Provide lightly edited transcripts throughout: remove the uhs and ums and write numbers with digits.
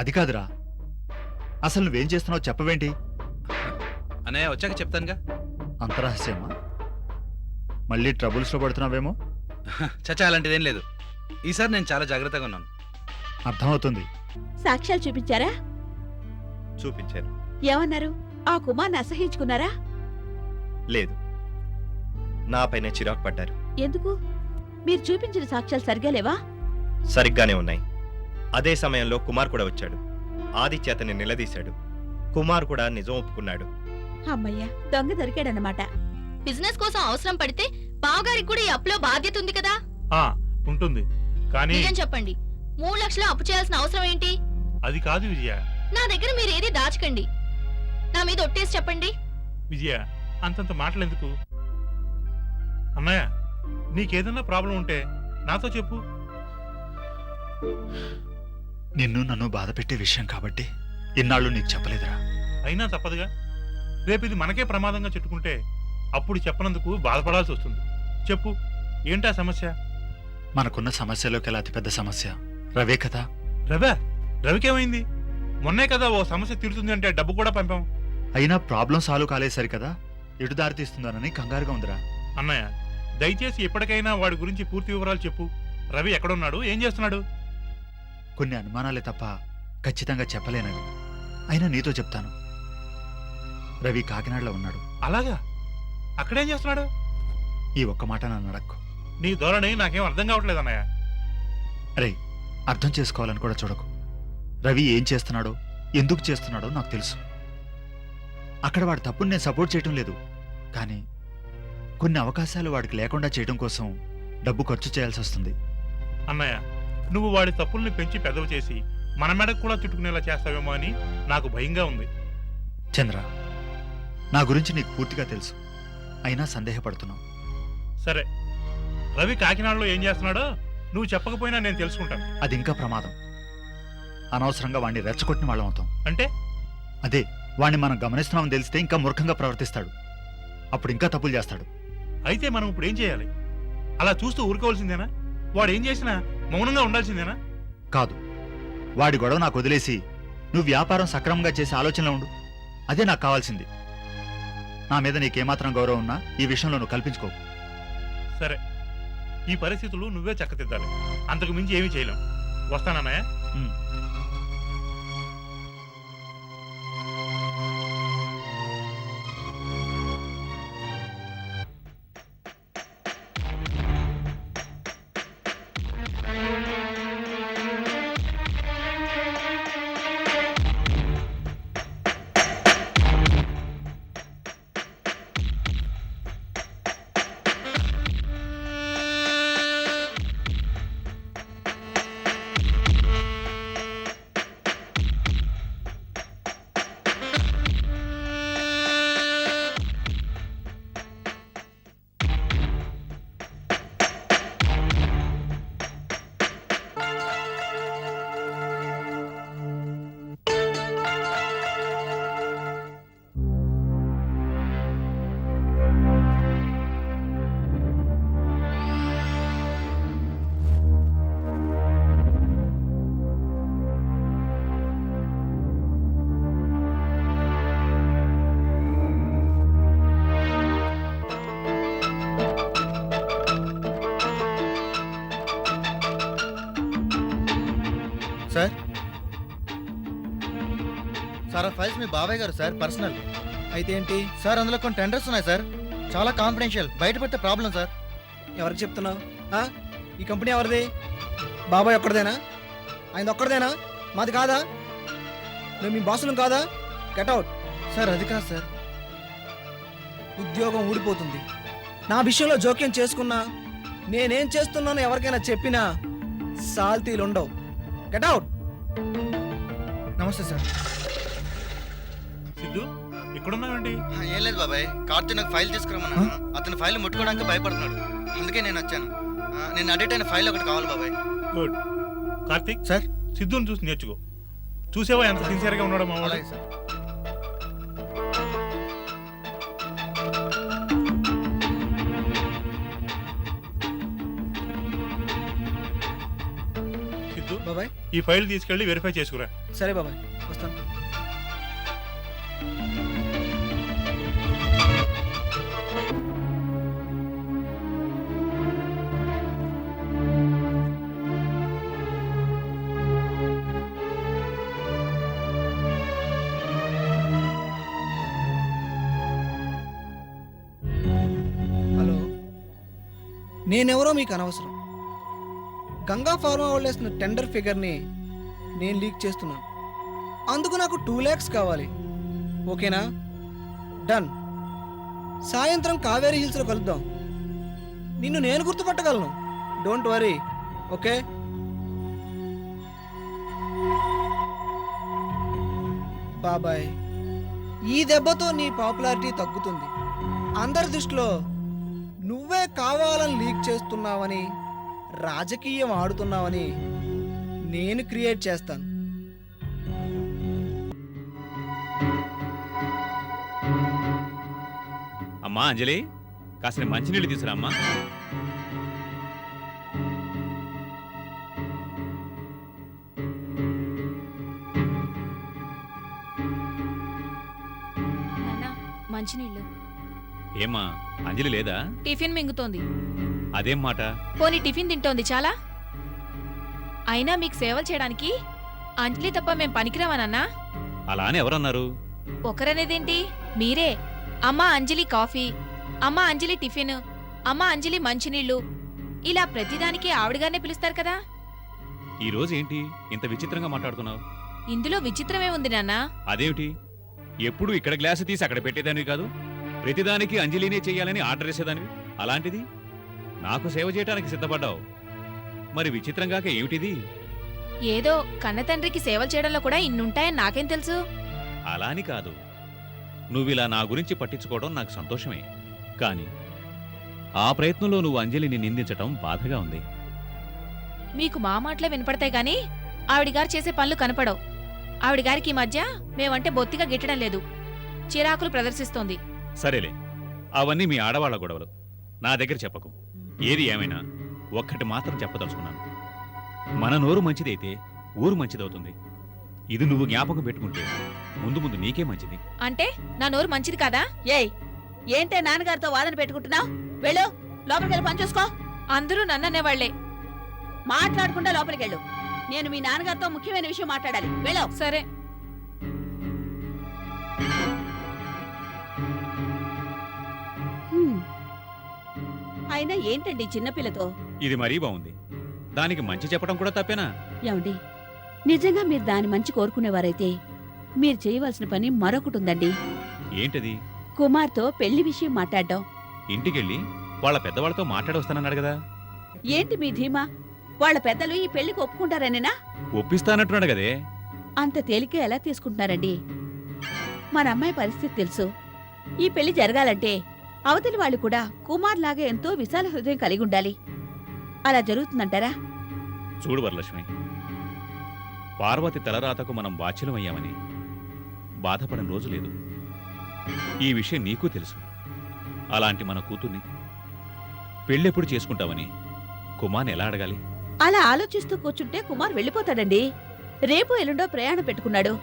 అది కాదురా, అసలు నువ్వేం చేస్తున్నావు చెప్పవేంటి? అన్నయ్య వచ్చాక చెప్తానుగా. అంత రహస్యమా? మళ్ళీ ట్రబుల్స్లో పడుతున్నావేమో. చచ్చా అలాంటిదేం లేదు. ఈసారి నేను చాలా జాగ్రత్తగా ఉన్నాను. అర్థమవుతుంది. సాక్ష్యాలు చూపించారా? చూపించాను. ఏమన్నారు? ఆ కుమార్ని అసహించుకున్నారా? లేదు, నాపైన చిరాకు పడ్డారు. ఎందుకు? మీరు చూపించిన సాక్ష్యాలు సరిగా లేవా? సరిగ్గానే ఉన్నాయి. అదే సమయంలో కుమార్ కూడా వచ్చాడు. ఆదిత్య అతన్ని నిలదీశాడు. కుమార్ కూడా నిజం ఒప్పుకున్నాడు. అమ్మయ్య, దొంగ దొరికాడన్నమాట. బిజినెస్ కోసం అవసరం పడితే బావగారికి కూడా ఈ అప్పులో బాధ్యత ఉంది కదా? ఉంటుంది, కానీ నిజం చెప్పండి, 3 లక్షలు అప్పు చేయాల్సిన అవసరం ఏంటి? అది కాదు విజయ. నా దగ్గర మీరు ఏది దాచకండి. నా మీద ఒట్టేసి చెప్పండి. విజయ, అంతంత మాటలెందుకు? అన్నయ్య, నీకేదన్నా ప్రాబ్లం ఉంటే నాతో చెప్పు. నిన్ను నన్ను బాధ పెట్టే విషయం కాబట్టి ఇన్నాళ్ళు నీకు చెప్పలేదురా. అయినా తప్పదుగా. రేపు ఇది మనకే ప్రమాదంగా చెట్టుకుంటే అప్పుడు చెప్పనందుకు బాధపడాల్సి వస్తుంది. చెప్పు, ఏంటా సమస్య? మనకున్న సమస్యలోకెల్లా అతిపెద్ద సమస్య రవే కదా. రవికేమైంది? మొన్నే కదా ఓ సమస్య తీరుతుంది అంటే డబ్బు కూడా పంపాం. అయినా ప్రాబ్లం సాల్వ్ కాలేసరి కదా ఎటు దారి తీస్తుందోనని కంగారుగా ఉందిరా. అన్నయ్య, దయచేసి ఎప్పటికైనా వాడి గురించి పూర్తి వివరాలు చెప్పు. రవి ఎక్కడున్నాడు, ఏం చేస్తున్నాడు? కొన్ని అనుమానాలే తప్ప ఖచ్చితంగా చెప్పలేనవి. అయినా నీతో చెప్తాను. రవి కాకినాడలో ఉన్నాడు. అలాగా? అక్కడేం చేస్తున్నాడు? ఈ ఒక్క మాట నన్ను అడక్కు. నీ ధోరణి నాకేం అర్థం కావట్లేదు అన్నయ్య. అరే, అర్థం చేసుకోవాలని కూడా చూడకు. రవి ఏం చేస్తున్నాడో ఎందుకు చేస్తున్నాడో నాకు తెలుసు. అక్కడ వాడి తప్పుని నేను సపోర్ట్ చేయటం లేదు, కానీ కొన్ని అవకాశాలు వాడికి లేకుండా చేయడం కోసం డబ్బు ఖర్చు చేయాల్సి వస్తుంది. అన్నయ్య, నువ్వు వాడి తప్పుల్ని పెంచి పెదవి చేసి మన మెడకు కూడా చుట్టుకునేలా చేస్తావేమో అని నాకు భయంగా ఉంది. చంద్ర, నా గురించి నీకు పూర్తిగా తెలుసు, అయినా సందేహపడుతున్నావు. సరే, రవి కాకినాడలో ఏం చేస్తున్నాడో నువ్వు చెప్పకపోయినా నేను తెలుసుకుంటాను. అది ఇంకా ప్రమాదం. అనవసరంగా వాడిని రెచ్చగొట్టిన వాళ్ళం అవుతాం. అంటే? అదే, వాడిని మనం గమనిస్తున్నామని తెలిస్తే ఇంకా మూర్ఖంగా ప్రవర్తిస్తాడు. అప్పుడు ఇంకా తప్పులు చేస్తాడు. అయితే మనం ఇప్పుడు ఏం చేయాలి? అలా చూస్తూ ఊరుకోవాల్సిందేనా? వాడు ఏం చేసినా మౌనంగా ఉండాల్సిందేనా? కాదు, వాడి గొడవ నాకు వదిలేసి నువ్వు వ్యాపారం సక్రమంగా చేసే ఆలోచనలో ఉండు. అదే నాకు కావాల్సింది. నా మీద నీకేమాత్రం గౌరవం ఉన్నా ఈ విషయంలో నువ్వు కల్పించుకో. సరే, ఈ పరిస్థితులు నువ్వే చక్కదిద్దాలి. అంతకు మించి ఏమీ చేయలేం. వస్తానన్నయ్య. సార్ సార్, ఆ ఫైల్స్ మీ బాబాయ్ గారు సార్, పర్సనల్. అయితే ఏంటి సార్, అందులో కొన్ని టెండర్స్ ఉన్నాయి సార్, చాలా కాన్ఫిడెన్షియల్, బయట పెడితే ప్రాబ్లం సార్. ఎవరికి చెప్తున్నావు? ఈ కంపెనీ ఎవరిది? బాబాయ్ ఒక్కడదేనా? ఆయన ఒక్కడదేనా? మాది కాదా? మేము మీ బాసులం కాదా? Get out. సార్, అది కాదు సార్. ఉద్యోగం ఊడిపోతుంది. నా విషయంలో జోక్యం చేసుకున్నా, నేనేం చేస్తున్నానో ఎవరికైనా చెప్పినా సాల్తీలు ఉండవు. Get out. నమస్తే సార్. సిద్ధు, ఎక్కడున్నావండి? ఏం లేదు బాబాయ్, కార్తీ నాకు ఫైల్ తీసుకురమ్మన్నాను. అతని ఫైల్ ముట్టుకోవడానికి భయపడుతున్నాడు, అందుకే నేను వచ్చాను. నేను అడిట్ అయిన ఫైల్ ఒకటి కావాలి బాబాయ్. గుడ్. కార్తీక్ సార్, సిద్ధుని చూసి నేర్చుకో. చూసేవా ఎంత సిన్సియర్గా ఉన్నాడో మా అలాగే సార్. సిద్ధు, బాబాయ్. ఈ ఫైల్ తీసుకెళ్లి వెరిఫై చేసుకురా. సరే బాబాయ్, వస్తాను. హలో, నేనెవరో మీకు అనవసరం. గంగా ఫార్మా వాళ్ళు వేస్తున్న టెండర్ ఫిగర్ని నేను లీక్ చేస్తున్నాను. అందుకు నాకు 2 lakhs కావాలి. ఓకేనా? డన్. సాయంత్రం కావేరీ హిల్స్లో కలుద్దాం. నిన్ను నేను గుర్తుపట్టగలను. Don't worry. ఓకే? బాబాయ్, ఈ దెబ్బతో నీ పాపులారిటీ తగ్గుతుంది. అందరి దృష్టిలో నువ్వే కావాలని లీక్ చేస్తున్నావని, రాజకీయం ఆడుతున్నావని నేను క్రియేట్ చేస్తాను. అమ్మా అంజలి, కాసిన మంచినీళ్ళు తీసురా అమ్మా. మంచినీళ్ళు. ఏమ్మా అంజలి లేదా? టిఫిన్ మింగుతోంది. అదేం మాట? పోనీ టిఫిన్ తింటోంది చాలా. అయినా మీకు సేవలు చేయడానికి అంజలి తప్ప మేం పనికిరావనన్నా? అలా అని ఎవరన్నారు? ఒకరనేదేంటి, మీరే. అమ్మా అంజలి కాఫీ, అమ్మా అంజలి టిఫిన్, అమ్మా అంజలి మంచినీళ్ళు, ఇలా ప్రతిదానికి ఆవిడగానే పిలుస్తారు కదా. ఈ రోజు ఏంటి ఇంత విచిత్రంగా మాట్లాడుతున్నావు? ఇందులో విచిత్రమే ఉంది నాన్నా. అదేమిటి, ఎప్పుడు ఇక్కడ గ్లాసు తీసి అక్కడ పెట్టేదానివి కాదు, ప్రతిదానికి అంజలినే చెయ్యాలని ఆర్డర్ చేసేదానివి. అలాంటిది నాకు సేవ చేయడానికి సిద్ధపడ్డావు. మరి విచిత్రంగాక ఏమిటిది? ఏదో కన్నతండ్రికి సేవలు చేయడంలో కూడా ఇన్నుంటాయని నాకేం తెలుసు. అలా అని కాదు, నువ్విలా నా గురించి పట్టించుకోవడం నాకు సంతోషమే. కానీ ఆ ప్రయత్నంలో నువ్వు అంజలిని నిందించటం బాధగా ఉంది. మీకు మా మాటలే వినపడతాయి గాని ఆవిడిగారు చేసే పనులు కనపడవు. ఆవిడిగారికి ఈ మధ్య మేమంటే బొత్తిగా గిట్టడం లేదు, చిరాకులు ప్రదర్శిస్తోంది. సరేలే, అవన్నీ మీ ఆడవాళ్ల గొడవలు, నా దగ్గర చెప్పకు. ఏది ఏమైనా ఒక్కటి మాత్రం చెప్పదలుచుకున్నాను. మన నోరు మంచిదైతే ఊరు మంచిదవుతుంది. ఇది నువ్వు జ్ఞాపకం పెట్టుకుంటే ముందు ముందు నీకే మంచిది. అంటే నా నోరు మంచిది కాదా? ఏయ్, ఏంటే నాన్నగారితో వాదన పెట్టుకుంటున్నావు? వెళ్ళు, లోపలికి వెళ్ళి పని చూసుకో. అందరూ నన్ననేవాళ్లే. మాట్లాడకుండా లోపలికి వెళ్ళు. నేను మీ నాన్నగారితో ముఖ్యమైన విషయం మాట్లాడాలి. వెళ్ళు. సరే. అయినా ఏంటండి చిన్నపిల్లతో? ఇది మరీ బాగుంది. దానికి మంచి చెప్పడం కూడా తప్పేనా? ఏమండి, నిజంగా మీరు దాని మంచి కోరుకునేవారైతే మీరు చేయవలసిన పని మరొకటి ఉందండి. ఏంటది? కుమార్తో పెళ్లి విషయం మాట్లాడడం. ఇంటికెళ్ళి వాళ్ళ పెద్దవాళ్ళతో మాట్లాడొస్తానన్నాడు కదా. ఏంటి మీ ధీమా? వాళ్ళ పెద్దలు ఈ పెళ్లికి ఒప్పుకుంటారనేనా? ఒప్పిస్తానంటున్నాడు కదే. అంత తేలిక ఎలా తీసుకుంటున్నారండి? మన అమ్మాయి పరిస్థితి తెలుసు. ఈ పెళ్లి జరగాలంటే అవతలి వాళ్ళు కూడా కుమార్ లాగా ఎంతో విశాల హృదయం కలిగి ఉండాలి. అలా జరుగుతుందంటారా? చూడు వరలక్ష్మి, పార్వతి తలరాతకు మనం బాధ్యులమయ్యామని బాధపడని రోజు లేదు. ఈ విషయం నీకు తెలుసు. అలాంటి మన కూతుర్ని పెళ్ళెప్పుడు చేసుకుంటావని కుమార్ని ఎలా అడగాలి? అలా ఆలోచిస్తూ కూర్చుంటే కుమార్ వెళ్ళిపోతాడండి. రేపు ఎల్లుండో ప్రయాణం పెట్టుకున్నాడు.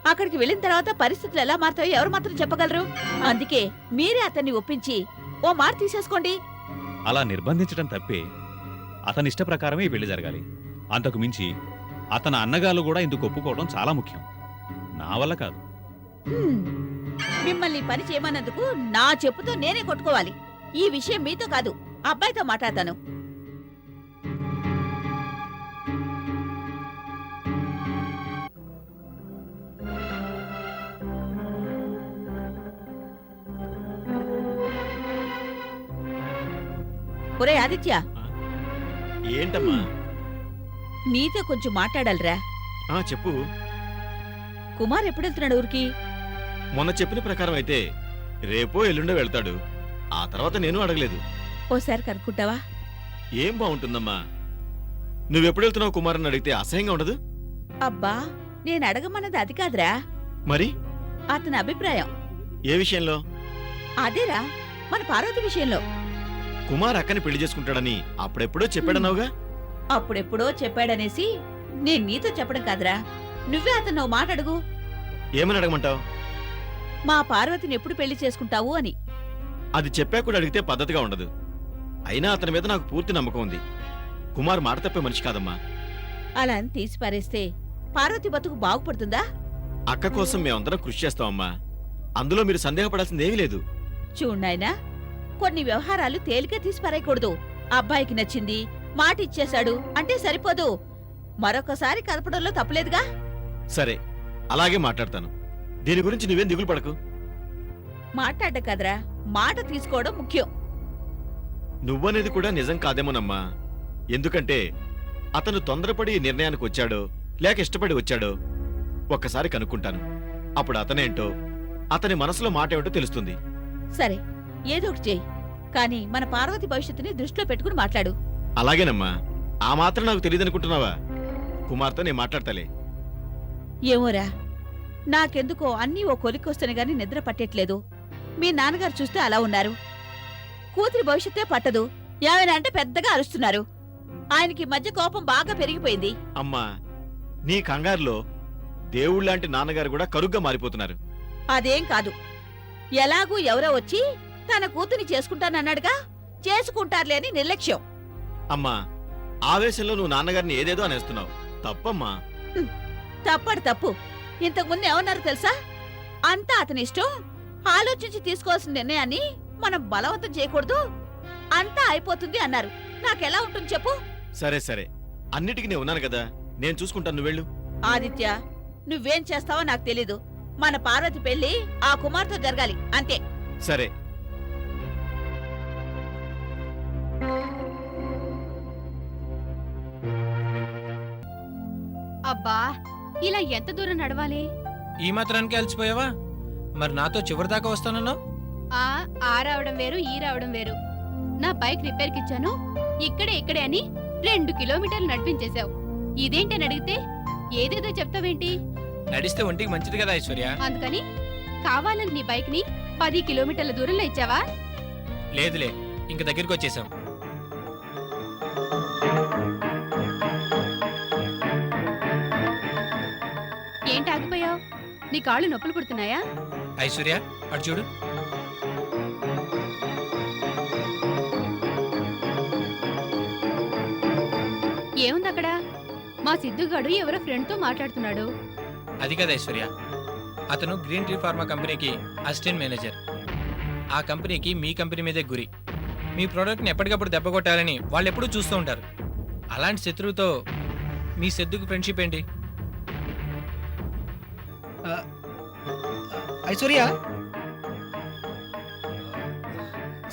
అక్కడికి వెళ్ళిన తర్వాత పరిస్థితులు ఎలా మారుతాయో ఎవరు మాత్రం చెప్పగలరు. అందుకే మీరే అతన్ని ఒప్పించి ఓ మాట తీసేసుకోండి. అలా నిర్బంధించడం తప్పే. అతని ఇష్ట ప్రకారమే ఈ పెళ్లి జరగాలి. అంతకు మించి అతని అన్నగారు కూడా ఇందుకు ఒప్పుకోవడం చాలా ముఖ్యం. నా వల్ల కాదు. హ్మ్. మిమ్మల్ని పని చేయమన్నందుకు నా చెప్పుతో నేనే కొట్టుకోవాలి. ఈ విషయం మీతో కాదు, అబ్బాయితో మాట్లాడతాను. ఒరే ఆదిత్య, ఏంటమ్మా? నీతో కొంచెం మాట్లాడాలిరా. చెప్పు. కుమార్ ఎప్పుడెళ్తున్నాడు ఊరికి? మొన్న చెప్పిన ప్రకారం అయితే రేపో ఎల్లుండో వెళ్తాడు. ఆ తర్వాత నేను అడగలేదు. ఓసారి కనుక్కుంటావా? ఏం బాగుంటుందమ్మా, నువ్వెప్పుడు వెళ్తున్నావు కుమార్ అని అడిగితే అసహ్యంగా ఉండదు? అబ్బా, నేను అడగమన్నది అది కాదురా, మరి అతని అభిప్రాయం. ఏ విషయంలో? అదేరా, మన పార్వతి విషయంలో. కుమార్ అక్కని పెళ్లి చేసుకుంటాడని అప్పుడెప్పుడో చెప్పాడన్నావుగా. అప్పుడెప్పుడో చెప్పాడనేసి నేను నీతో చెప్పడం కాదురా, నువ్వే అతను మాట అడుగు. ఏమని అడగమంటావు? మా పార్వతిని ఎప్పుడు పెళ్లి చేసుకుంటావు అని. అది చెప్పా కూడా అడిగితే పద్ధతిగా ఉండదు. అయినా అతని మీద నాకు పూర్తి నమ్మకం ఉంది. కుమార్ మాట తప్పే మనిషి కాదమ్మా. అలా అని తీసి పారేస్తే పార్వతి బతుకు బాగుపడుతుందా? అక్క కోసం మేమందరం కృషి చేస్తామమ్మా. అందులో మీరు సందేహపడాల్సిందేమీ లేదు. చూడ్నాయనా, కొన్ని వ్యవహారాలు తేలిక తీసి పారేయకూడదు. అబ్బాయికి నచ్చింది, మాట ఇచ్చేశాడు అంటే సరిపోదు. మరొకసారి కలపడంలో తప్పులేదుగా. సరే, అలాగే మాట్లాడతాను. దీని గురించి నువ్వేం దిగులు పడకు. మాట్లాడ్డ కదరా, మాట తీసుకోవడం ముఖ్యం. నువ్వనేది కూడా నిజం కాదేమోనమ్మా. ఎందుకంటే అతను తొందరపడి ఈ నిర్ణయానికి వచ్చాడో లేక ఇష్టపడి వచ్చాడో ఒక్కసారి కనుక్కుంటాను. అప్పుడు అతనేంటో, అతని మనసులో మాట ఏమిటో తెలుస్తుంది. సరే, ఏదో ఒకటి చెయ్యి. కానీ మన పార్వతి భవిష్యత్తుని దృష్టిలో పెట్టుకుని మాట్లాడు. అలాగేనమ్మా. ఆ మాత్రం నాకు తెలియదనుకుంటున్నావా? కుమార్తో నేను మాట్లాడతాలే. ఏమోరా, నాకెందుకో అన్నీ ఓ కొలిక్కొస్తేనే గాని నిద్ర పట్టేట్లేదు. మీ నాన్నగారు చూస్తే అలా ఉన్నారు. కూతురి భవిష్యత్తే పట్టదు, ఏమైనా అంటే పెద్దగా అరుస్తున్నారు. ఆయనకి ఈ మధ్య కోపం బాగా పెరిగిపోయింది. అమ్మా, నీ కంగారులో దేవుళ్ళలాంటి నాన్నగారు కూడా కరుగ్గా మారిపోతున్నారు. అదేం కాదు, ఎలాగూ ఎవరో వచ్చి తన కూతుని చేసుకుంటానన్నాడుగా, చేసుకుంటారులే అని నిర్లక్ష్యం. అమ్మా, ఆవేశంలో నువ్వు నాన్నగారిని ఏదేదో అనేస్తున్నావు. తప్పమ్మా. తప్పడు తప్పు. ఇంతకుముందు ఏమన్నారు తెలుసా? అంతా అతని ఇష్టం, ఆలోచించి తీసుకోవాల్సిన నిర్ణయాన్ని మనం బలవంతం చేయకూడదు, అంతా అయిపోతుంది అన్నారు. నాకెలా ఉంటుంది చెప్పు? సరే సరే, అన్నిటికీ నేను ఉన్నాను కదా, నేను చూసుకుంటాను. నువ్వు వెళ్ళు. ఆదిత్య, నువ్వేం చేస్తావో నాకు తెలీదు. మన పార్వతి పెళ్లి ఆ కుమార్తో జరగాలి, అంతే. సరే. అబ్బా, ఇలా ఎంత దూరం నడవాలి? ఈ మాత్రానికి అలసిపోయావా? మరి నాతో చివరి దాకా వస్తానన్నావు. ఆ రావడం వేరు, ఈ రావడం వేరు. నా బైక్ రిపేర్కి ఇచ్చాను, ఇక్కడే అని 2 కిలోమీటర్లు నడిపించేశావు. ఇదేంటని అడిగితే ఏదేదో చెప్తావేంటి? నడిస్తే ఒంటికి మంచిది కదా ఐశ్వర్య. అందుకని కావాలని నీ బైక్ ని 10 కిలోమీటర్ల దూరంలో ఇచ్చావా? లేదులే, ఇంక దగ్గరికి వచ్చేసాం. ఏంటి ఆగిపోయావు? నీ కాళ్ళు నొప్పులు పుడుతున్నాయా? ఐశ్వర్య, అటు చూడు. ఏముంది అక్కడ? మా సిద్ధుగాడు ఎవరో ఫ్రెండ్ తో మాట్లాడుతున్నాడు. అది కదా ఐశ్వర్య, అతను గ్రీన్ ట్రీ ఫార్మా కంపెనీకి అసిస్టెంట్ మేనేజర్. ఆ కంపెనీకి మీ కంపెనీ మీదే గురి. మీ ప్రోడక్ట్ని ఎప్పటికప్పుడు దెబ్బ కొట్టాలని వాళ్ళు ఎప్పుడూ చూస్తూ ఉంటారు. అలాంటి శత్రువుతో మీ సిద్ధుకు ఫ్రెండ్షిప్ ఏంటి? ఐశ్వర్య,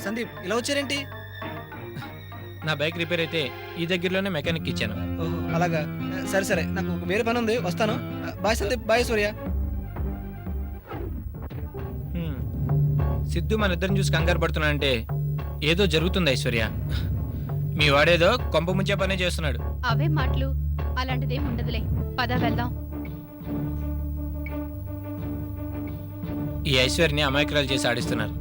సందీప్ ఇలా వచ్చారేంటి? నా బైక్ రిపేర్ అయితే ఈ దగ్గరలోనే మెకానిక్ ఇచ్చాను. ఓహో, అలాగా. సరే సరే, నాకు ఒక వేరే పని ఉంది, వస్తాను. Bye Sandeep, bye Aishwarya. సిద్ధు మన ఇద్దరిని చూసి కంగారు పడుతున్నానంటే ఏదో జరుగుతుంది ఐశ్వర్య. మీ వాడేదో కొంప ముంచే పనే చేస్తున్నాడు. అవే మాటలు, అలాంటిదేం ఉండదులే. పద వెళ్దాం. ఈ ఐశ్వర్యని అమాయకురాలు చేసి ఆడిస్తున్నారు.